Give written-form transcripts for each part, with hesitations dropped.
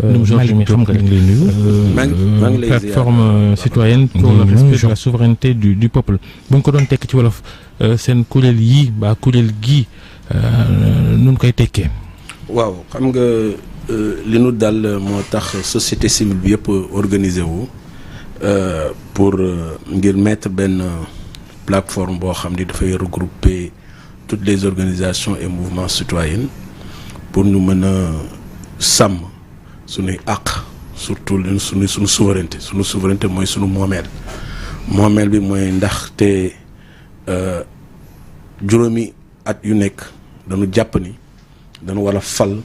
Malick mi xam nga leen lay nuyu. Plateforme citoyenne pour le respect de la souveraineté du peuple bu ñu ko doon tekk ci wolof seen kuréel yii ba kuréel gii nun koy tekkee. waaw xam nga li nu dal moo tax société civile bi yëpp organisé wu pour ngir mettre benn plateforme boo xam ni dafay regrouper toutes les organisations et mouvements citoyens pour ñu mën a sàmm suñuy àq surtout suñu souveraineté mooy suñu moomeel bi mooy ndaxte juróomi at yu nekk dañu jàpp ni dañu war a fal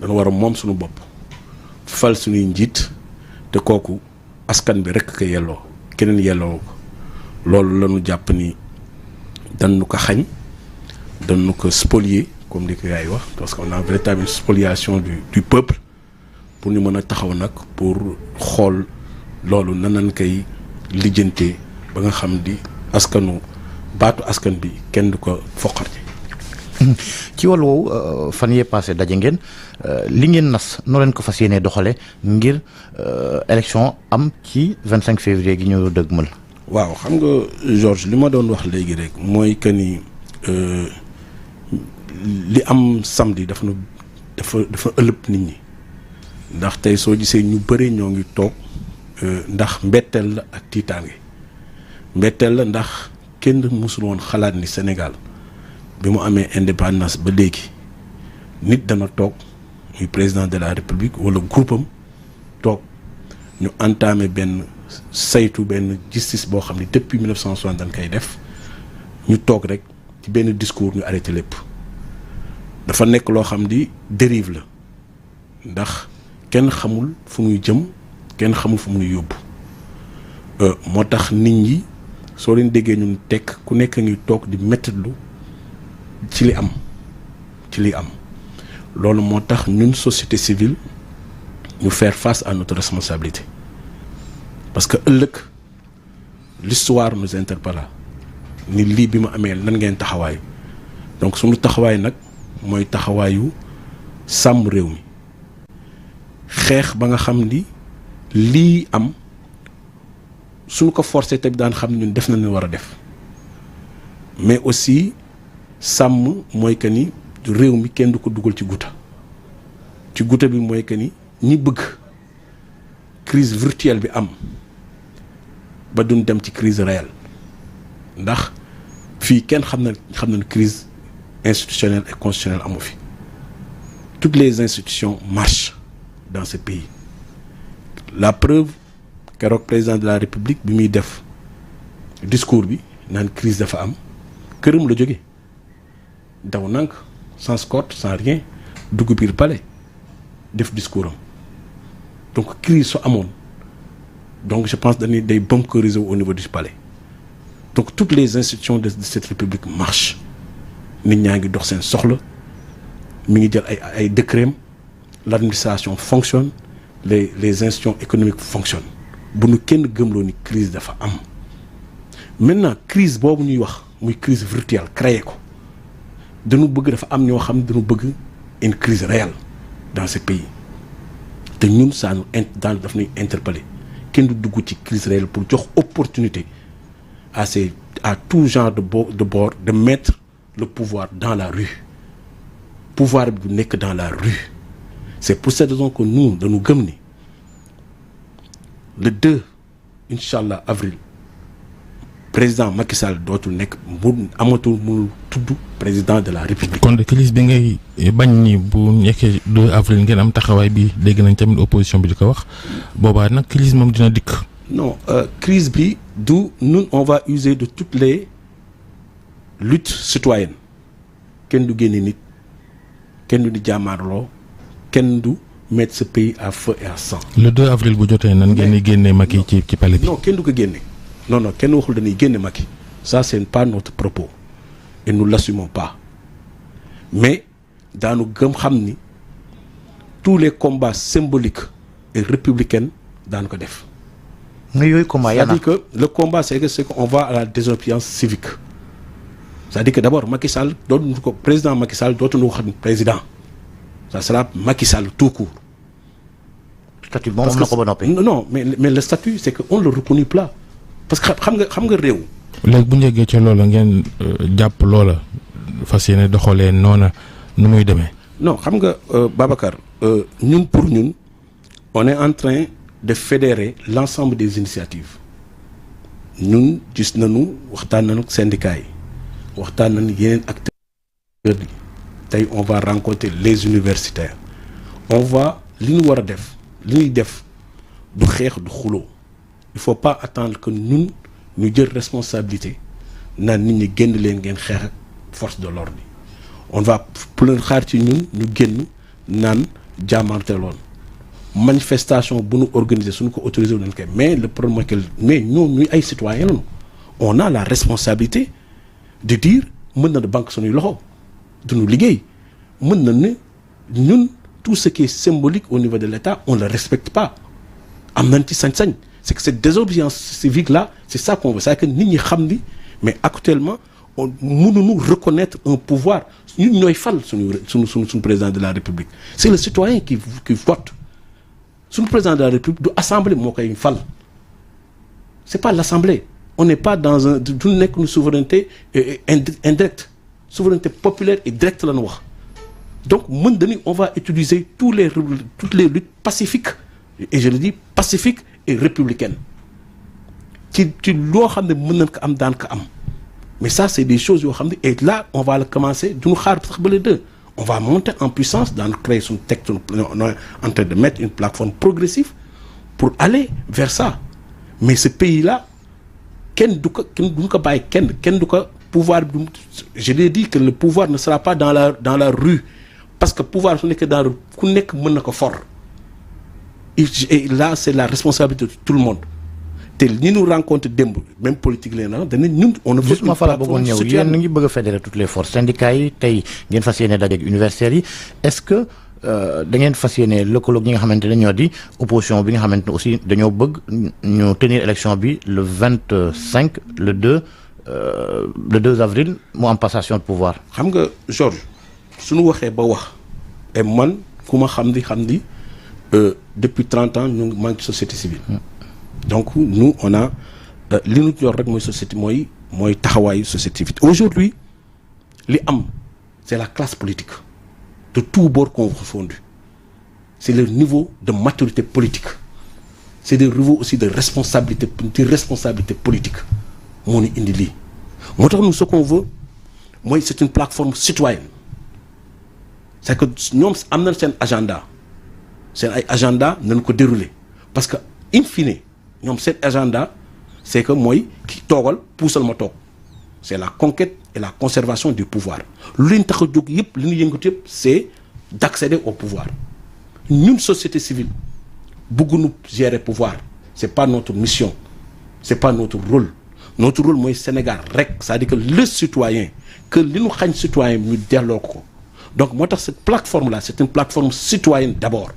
dañu war a moom suñu bopp fal suñuy njiit te kooku askan bi rekk ko yelloo keneen yelloo ko loolu lañu jàpp ni dañu ko xañ dañu ko spolier comme li ko yaay wax parce qu'on a véritable spoliation du peuple pour ñu mën a taxaw nag pour xool loolu nan lañ koy lijjantee ba nga xam di baatu askan bi kenn du ko foqarti. ci wàllu woowu fan yee passé daje ngeen li ngeen nas noo leen ko fas yéenee doxale ngir élection am ci 25 février gi ñu dëgmal. waaw xam nga Georges li ma doon wax léegi rek mooy que ni li am samedi dafa ëllëg nit ñi ndax tey soo gisee ñu bëri ñoo ngi toog ndax mbetteel la ak tiitaange mbetteel la ndax kenn mësul woon xalaat ni Sénégal bi mu amee indépendance ba léegi nit dana toog muy président de la République wala groupe am toog ñu entamé benn saytu benn justice boo xam ne depuis 1960 dañ koy def ñu toog rek ci benn discours ñu arrêté lépp dafa nekk loo xam ni dérive la ndax kenn xamul fu muy jëm kenn xamul fu muy yóbbu moo tax nit ñi soo leen déggee ñun tekk ku nekk ngi toog di mettitlu ci li am loolu moo tax ñun société civile ñu faire face à notre responsabilité parce que ëllëg l'histoire nous interpellera ni lii bi ma amee lan ngeen taxawaay donc suñu taxawaay nag mooy taxawaayu sàmm réew mi xeex ba nga xam ni lii am suñu ko forcé te daan xam ñun def nañu war a def mais aussi sàmm mooy que ni réew mi kenn du ko dugal ci guta bi mooy que ni ñi bëgg crise virtuelle bi am ba duñ dem ci crise réelle ndax fii kenn xam na crise institutionnelle et constitutionnelle amu fi toutes les institutions marchent dans ce pays la preuve keroog président de la République bi muy def discours bi naan crise dafa am këram la jóge daw nank sans escorte sans rien dugg biir palais def discours am donc crise su amoon donc je pense dañuy day bunkériser au niveau du palais donc toutes les institutions de cette république marchent nit ñaa ngi dox seen soxla mi ngi jël ay décret l'administration fonctionne les institutions économiques fonctionnent bu nu kenn gëmloo ni crise dafa am maintenant crise boobu ñuy wax muy crise virtuelle créé ko dañu bëgg dafa am ñoo xam ne dañu bëgg une crise réelle dans ce pays te ñun saa ñu daf ñuy interpeller kenn du dugg ci crise réelle pour jox opportunité à tout genre de bord de mettre le pouvoir dans la rue pouvoir bi du nekk dans la rue c'est pour cette raison que nous dañu gëm ni le 2 inchallah avril président Macky Sall dootul nekk amatul mu tudd président de la République. kon de crise bi ngay bañ ni bu nekkee 2 avril ngeen am taxawaay bi dégg nañ tamit opposition bi di ko wax boobaa nag crise moom dina dikk. non crise bi du nous on va user de toutes les luttes citoyennes kenn du génne nit kenn du di jàmmaarloo kenn du mettre ce pays à feu et à sang. le 2 avril bu jotee nan ngeen di génne Macky ci palais bi. non kenn du ko génne. non kenn waxul dañuy génne Macky ça c'est pas notre propos et nous l'assumons pas mais daanu gëm xam ni tous les combats symboliques et républicains daanu ko def. nga yooyu combat c'est-à-dire que le combat c'est qu'on va à la désobéissance civique c'est-à-dire que d'abord Macky Sall dootuñu ko président Macky Sall dootuñu wax président ça sera Macky Sall tout court statut moom am na ko ba noppi. non mais le statut c'est que on le reconnaît pas parce que xam nga réew. léegi bu njëggee ca loola ngeen jàpp loola fas yéene doxalee noona nu muy demee. non xam nga Babacar ñun pour ñun on est en train de fédérer l'ensemble des initiatives ñun gis nañu waxtaan nañu ak syndicats yi waxtaan nañu yeneen acteurs yi tey on va rencontrer les universitaires on va li ñu war a def li ñuy def du xeex du xuloo il faut pas attendre que ñun ñu jël responsabilité naan nit ñi génn leen ngeen xeex ak force de l'ordre bi on va pour xaar ci ñun ñu génn naan jaamante loon manifestation bu ñu organiser suñu ko autorisé wu nañ koy mais le problème mooy que mais ñoom ñuy ay citoyens lañu on a la responsabilité de dire mën na banque suñuy loxo duñu liggéey mën na ne ñun tout ce qui est symbolique au niveau de l'État on le respecte pas am nañ ci sañ-sañ c'est que cette désobéissance civique là c'est ça qu'on veut c'est que nit ñi xam ni mais actuellement on mënuñu reconnaître un pouvoir ñun ñooy fal suñu président de la République c'est le citoyen qui vote suñu président de la République du assemblée moo koy fal c'est pas l'assemblée on n'est pas dans un du nekk une souveraineté indirecte souveraineté populaire et directe la ñu wax donc mën dañu on va utiliser toutes les luttes pacifiques et je le dis pacifiques et républicaines ci loo xam ne mën nañ ko am daan ko am mais ça c'est des choses yoo xam ne et là on va le commencer duñu xaar sax ba les deux on va monter en puissance dans créer suñu texte on est en train de mettre une plateforme progressive pour aller vers ça mais ce pays là kenn du ko bàyyi kenn du ko pouvoir bi je l'ai dit que le pouvoir ne sera pas dans la rue parce que pouvoir su nekkee dans la rue ku nekk mën na ko for et là c'est la responsabilité de tout le monde te ñi ñu rencontre démb même politique leen na dana ñun on a justement fa la bëggoon ñëw yéen ngi bëgg a fédérer toutes les forces syndicats yi tey ngeen fas yéene dajeek universitaires yi est-ce que da ngeen fas yéene lëkkaloog ñi nga xamante ne ñoo di opposition bi nga xamante ne aussi dañoo bëgg ñu tenir élection bi le 25 le 2 avril mu am passation de pouvoir. xam nga Georges suñu waxee ba wax et man ku ma xam di depuis 30 ans ñu ngi manque société civile. donc nous on a li ñu yor rek mooy société mooy taxawaayu société civile aujourd'hui li am c'est la classe politique de tous bords confondus c'est le niveau de maturité politique c'est le niveau aussi de responsabilité politique moo ñu indi lii moo tax nous ce qu'on veut mooy c'est une plateforme citoyenne c'est que ñoom am nañ seen agenda seen ay agenda nañ ko dérouler parce que in fine ñoom seen agenda c'est que mooy ki toogal puusal ma toog c'est la conquête et la conservation du pouvoir lu leen tax a jóg yëpp li ñu yëngatu yëpp c'est d'accéder au pouvoir ñun société civile bëgguñu gérer pouvoir c'est pas notre mission c'est pas notre rôle mooy Sénégal rek c'est-à-dire que le citoyen que li ñu xañ citoyen ñu delloo ko donc moo tax cette plateforme là c'est une plateforme citoyenne d'abord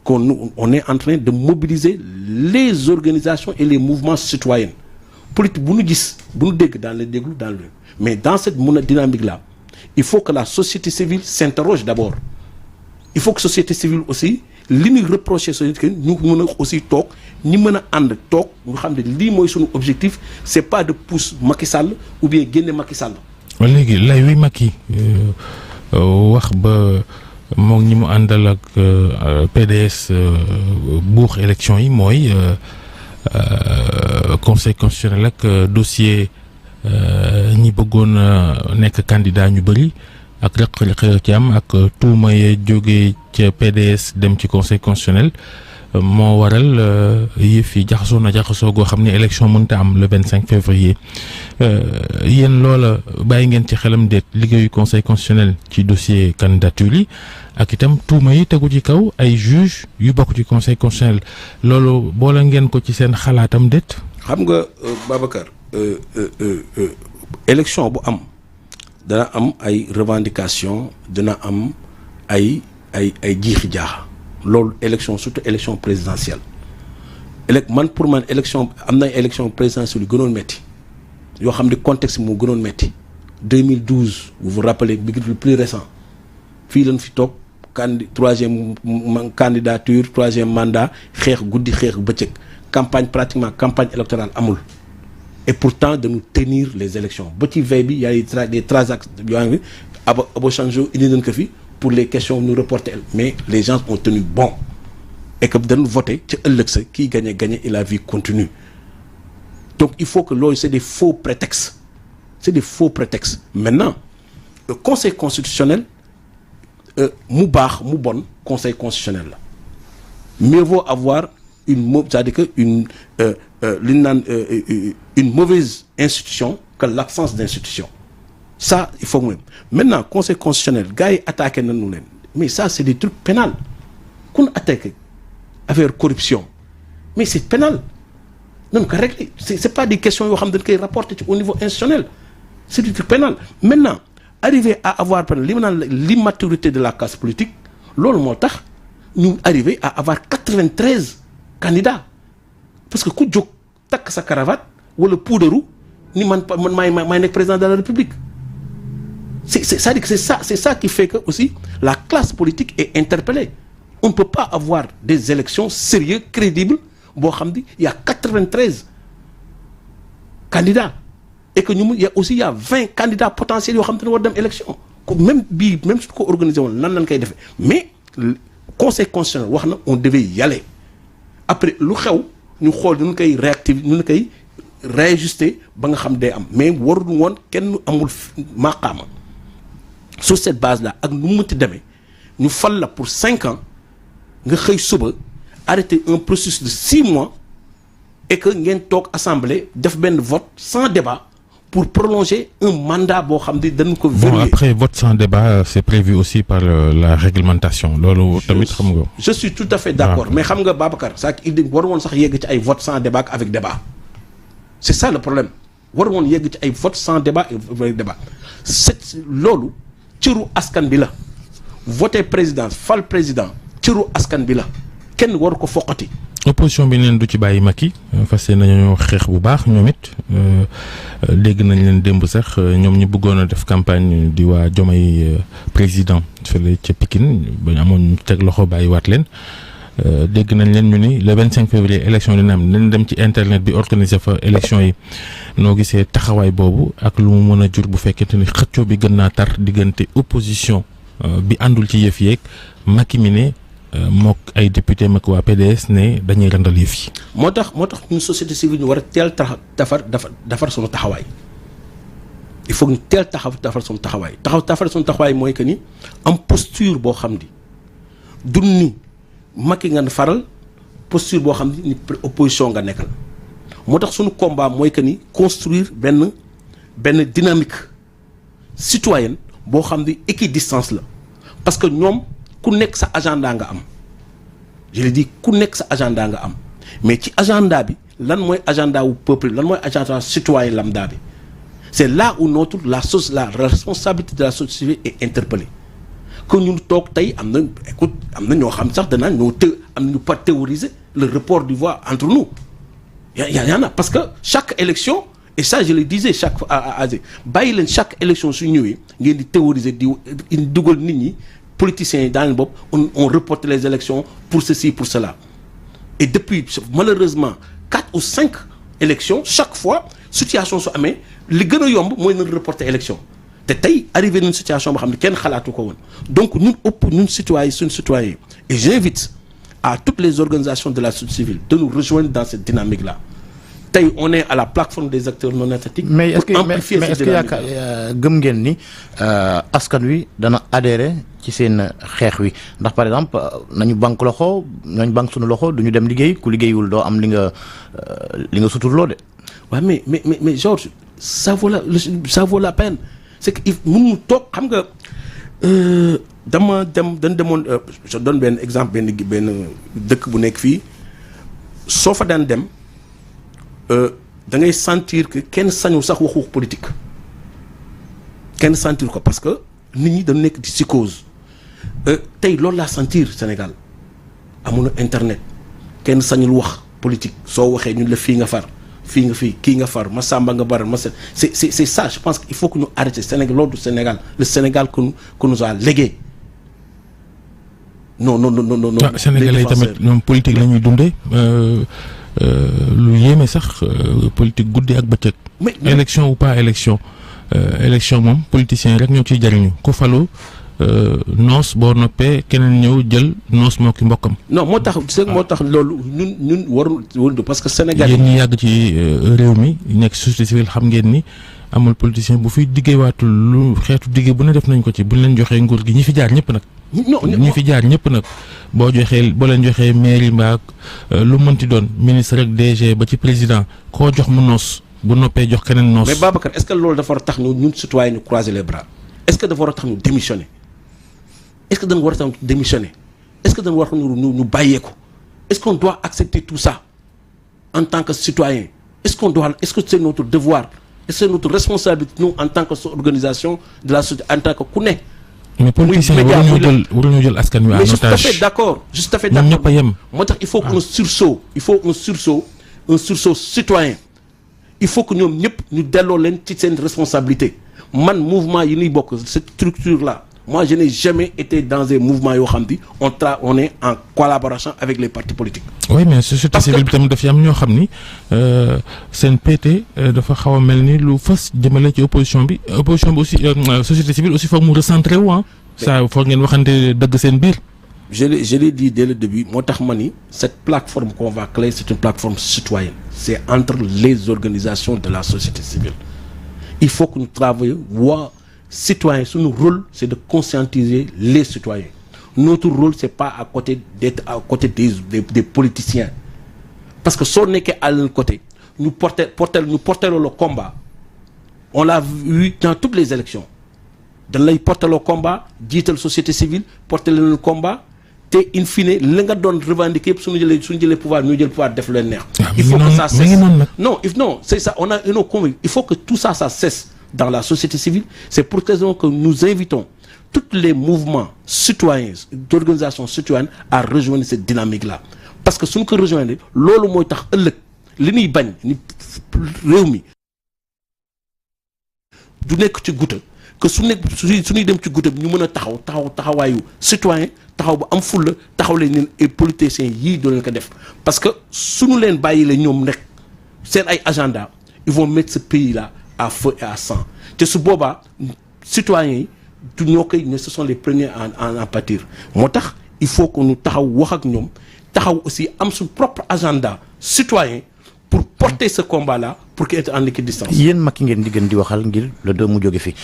qu'on est en train de mobiliser les organisations et les mouvements citoyens politique bu ñu gis bu ñu dégg dans le mais dans cette dynamique là il faut que la société civile s'interroge d'abord il faut que société civile aussi li ñuy reprocher société ñu mën a aussi toog ñi mën a ànd toog ñu xam ne lii mooy suñu objectif c'est pas de pousser Macky Sall ou bien génne Macky Sall. léegi lay wi Macky wax ba moom ñi mu àndal ak PDS buux élection yi mooy conseil constitutionnel ak dossier ñi bëggoon nekk candidat ñu bëri ak rëq-rëq ci am ak tuuma ye jógee ca PDS dem ci conseil constitutionnel moo waral yëf yi jaxasoo goo xam ne élection mënta am le 25 février yéen loola bàyyi ngeen ci xelam déet liggéeyu conseil constitutionnel ci dossier candidature yi ak itam tuuma yi tegu ci kaw ay juge yu bokk ci conseil constitutionnel loolu boole ngeen ko ci seen xalaatam déet. xam nga Babacar élection bu am dana am ay revendications dana am ay jiixi jaaxa loolu élection surtout élection présidentielle pour man élection am na élection présidentielle yu gënoon metti yoo xam ne contexte moo gënoon metti 2012 vous vous rappelez bi le plus récent fii lañ fi toog troisième candidature troisième mandat xeex guddi xeex bëccëg campagne électorale amul et pourtant de nous tenir les élections ba ci veille bi y a des transactions yoo xam ne Abo Chanjo indi nañ ko fi pour les questions nous reporter mais les gens ont tenu bon et que dañu voté ci ëllëg sa kii gagné et la vie continue donc il faut que loolu c'est des faux prétextes maintenant le conseil constitutionnel mu baax mu bon conseil constitutionnel la mieux vaut avoir c'est-à-dire que li ñu naan une mauvaise institution que l'absence d'institution ça il faut même maintenant conseil constitutionnel gars yi attaqué nañu leen mais ça c'est des trucs pénals kun attaqué affaire corruption mais c'est pénal nañu ko régler c'est pas des questions yoo xam dañ koy rapporter ci au niveau institutionnel c'est du truc pénal maintenant arriver à avoir li ma naan l'immaturité de la classe politique loolu moo tax ñu arriver à avoir 93 candidats parce que ku jóg takk sa cravate wala puudaru ni man maay nekk président de la République c'est-à-dire que c'est ça qui fait que aussi la classe politique est interpellée on ne peut pas avoir des élections sérieuses crédibles boo xam ni il y a 93 candidats et que il y a 20 candidats potentiels yoo xam te ne war dem élection même su ko organisé woon nan lañ koy defee mais conseil constitutionnel wax na on devait y aller après lu xew ñu xool ñu koy réactiver ñu koy réajuster ba nga xam day am mais warul woon kenn amul maqaama sur cette base là ak nu mu mënti demee ñu fal la pour 5 ans nga xëy suba arrêter un processus de 6 mois et que ngeen toog assemblée def benn vote sans débat pour prolonger un mandat boo xam ne dañu ko verrouiller. Bon après vote sans débat c'est prévu aussi par la réglementation loolu tamit xam nga. je suis tout à fait d'accord mais xam nga Babacar ça il war woon sax yegg ci ay vote sans débat avec débat c'est ça le problème war woon yegg ci ay vote sans débat avec débat c'est loolu cëru askan bi la voter président fal président cëru askan bi la kenn waru ko foqati. opposition bi neen du ci bàyyi Macky fas yéene nañoo xeex bu baax ñoom it dégg nañ leen démb sax ñoom ñu bëggoon a def campagne di waa Diomaye président fële ca Pikine ba amoon ñu teg loxo bàyyiwaat leen dégg nañ leen ñu ni le 25 février élection dina am nañ dem ci internet bi organiser fa élection yi noo gisee taxawaay boobu ak lu mu mën a jur bu fekkente ni xëccoo bi gën naa tar diggante opposition bi àndul ci yëf yeeg Macky mi ne mook ay député mak waa PDS ne dañuy randal yëf yi. moo tax ñun société civile ñu war a teel defar suñu taxawaay il faut ñu teel defar suñu taxawaay mooy que ni am posture boo xam ni dun ni Macky nga faral posture boo xam ni opposition nga nekkal moo tax suñu combat mooy que ni construire benn dynamique citoyenne boo xam ni équidistance la parce que ñoom ku nekk sa agenda nga am je le dis ku nekk sa agenda nga am mais ci agenda bi lan mooy agenda wu peuple lan mooy agenda citoyen lambda bi c'est là où la responsabilité de la société civile est interpellée que ñun toog tey am na ñoo xam sax danaa am na ñu pas théoriser le report du voix entre nous y en a parce que chaque élection et ça je le disais chaque fois bàyyi leen chaque élection su ñëwee ngeen di théoriser di dugal nit ñi politiciens yi dans le bopp on reporte les élections pour ceci pour cela et depuis malheureusement 4 ou 5 élections chaque fois situation su amee li gën a yomb mooy nañ reporter élection te tey arrivé nañ situation boo xam ne kenn xalaatu ko woon donc ñun citoyens et j'invite à toutes les organisations de la société civile de nous rejoindre dans cette dynamique là tey on est à la plateforme des acteurs non étatiques. mais est-ce que yaakaar gëm ngeen ni askan wi dana adhérer ci seen xeex wi ndax par exemple nañu banque loxo nañu banque suñu loxo du ñu dem liggéey ku liggéeyul doo am li nga suturloo de. waaw mais Georges ça vaut la peine c'est que il mënuñu toog xam nga dañ demoon je donne benn exemple benn dëkk bu nekk fii soo fa daan dem. da ngay sentir que kenn sañu sax waxu politique kenn sentir ko parce que nit ñi dañu nekk di psychose tey loolu laa sentir Sénégal amul internet kenn sañul wax politique soo waxee ñun la fii nga far kii nga far ma sàmba nga baral c'est ça je pense qu'il faut que ñu arrêter Sénégal loolu du Sénégal le Sénégal que nous a légué non. Sénégalais tamit ñoom politique la ñuy dundee lu yéeme sax politique guddi ak bëccëg. élection ou pas élection moom politiciens rek ñoo ciy jariñu ku falu noos boo noppee keneen ñëw jël noos moo ki mbokkam. non moo tax loolu ñun warul parce que Sénégal yéen ñi yàgg ci réew mi nekk société civile xam ngeen ni amul politicien bu fiy diggéewaatul lu xeetu diggé bu ne def nañ ko ci buñ leen joxee nguur gi ñi fi jaar ñëpp nag. ñi fi jaar ñëpp nag boo leen joxee mairie mbaa lu mënti doon ministre rek DG ba ci président koo jox mu noos bu noppee jox keneen noos. mais Babacar est-ce que loolu dafa war a tax ñun citoyen ñu croiser les bras est-ce que dafa war a tax ñu démissionner est-ce que dañu war a tax ñu démissionner est-ce que dañu war a ñu bàyyeeku est-ce qu'on doit accepter tout ça en tant que citoyen est-ce que c'est notre devoir est-ce que c'est notre responsabilité nous en tant que organisation de la société en tant que ku ne. mais politiciens waruñu jël askan wi en otage. mais je suis tout à fait d'accord ñoom ñëpp a yem. moo tax il faut un sursaut citoyen il faut que ñoom ñëpp ñu delloo leen ci seen responsabilité man mouvement yi ñuy bokk cette structure là moi je n'ai jamais été dans des mouvements yoo xam ni on est en collaboration avec les partis politiques. oui mais société civile bi tamit daf am ñoo xam ni seen PT dafa xaw a mel ni lu fës jëmale ci opposition bi aussi société civile aussi foog mu recentrer wu ah. ça foog ngeen waxante dëgg seen biir. je l'ai dit dès le début moo tax ma ni cette plateforme qu'on va créer c'est une plateforme citoyenne c'est entre les organisations de la société civile il faut que nous travaillions citoyens suñu rôle c'est de conscientiser les citoyens notre rôle c'est pas d'être à côté des politiciens parce que soo nekkee à leur côté ñu porter le combat on l'a vu dans toutes les élections dañ lay porter le combat jiital société civile porter le combat te in fine li nga doon revendiquer yëpp suñu jëlee pouvoir ñu jël pouvoir def leen neex. il faut que ça cesse non c'est ça on a une conviction il faut que tout ça cesse dans la société civile. C'est pour cette raison que nous invitons tous les mouvements citoyens d'organisations citoyennes à rejoindre cette dynamique-là parce que suñu ko rejoindre loolu mooy tax ëllëg li ñuy bañ ni réew mi du nekk ci guuta que suñuy dem ci guuta bi ñu mën a taxawaayu citoyen taxaw bu am fulla taxaw leen ñun et politiciens yii doo leen ko def parce que suñu leen bàyyi la ñoom rek seen ay agenda ils vont mettre ce pays-là à feu et à sang te su boobaa citoyens yi du ñoo koy ne ce sont les premiers en pâtir moo tax il faut que ñu taxaw wax ak ñoom taxaw aussi am suñu propre agenda citoyen pour porter ce combat là pour qu'il être en équidistance. yéen Macky ngeen di gën di waxal ngir le 2 mu jóge fi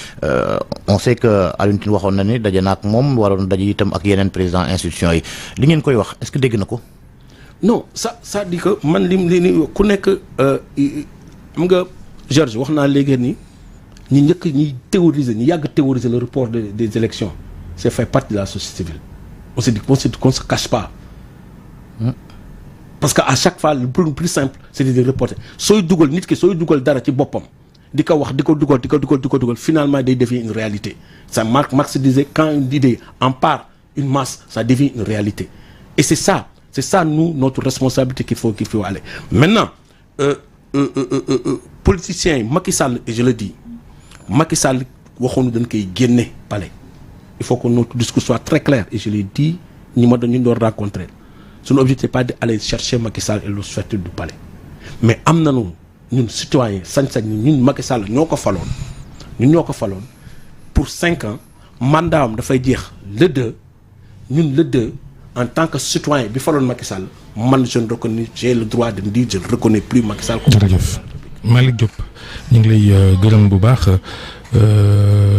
on sait que Alioune Tine waxoon na ne daje na ak moom waroon daje itam ak yeneen président institution yi li ngeen koy wax est-ce que dégg na ko. non ça dit que man li ku nekk xam nga. Georges wax naa léegi ni ñi théoriser ñi yàgg théoriser le report des élections c'est fait partie de la société civile on se dit qu'on se cache pas parce que à chaque fois le plus simple c'est de reporter sooy dugal nit ki sooy dugal dara ci boppam di ko wax di ko dugal finalement day devient une réalité ça Marx disait quand une idée en part une masse ça devient une réalité et c'est ça nous notre responsabilité qu'il faut aller maintenant politiciens yi Macky Sall et je le dis Macky Sall waxoonu dañ koy génne palais il faut que notre discours soit très clair et je l'ai dit ñu doon rencontrer suñu objectif pas d'aller chercher Macky Sall et le sortir du palais mais am nañu ñun citoyens sañ-sañ ñun Macky Sall ñoo ko faloon pour 5 ans mandat am dafay jeex le 2 en tant que citoyen bi faloon Macky Sall man je reconnais j'ai le droit de me dire je ne reconnais plus Macky Sall. jërëjëf Malick Diop ñu ngi lay gërëm bu baax.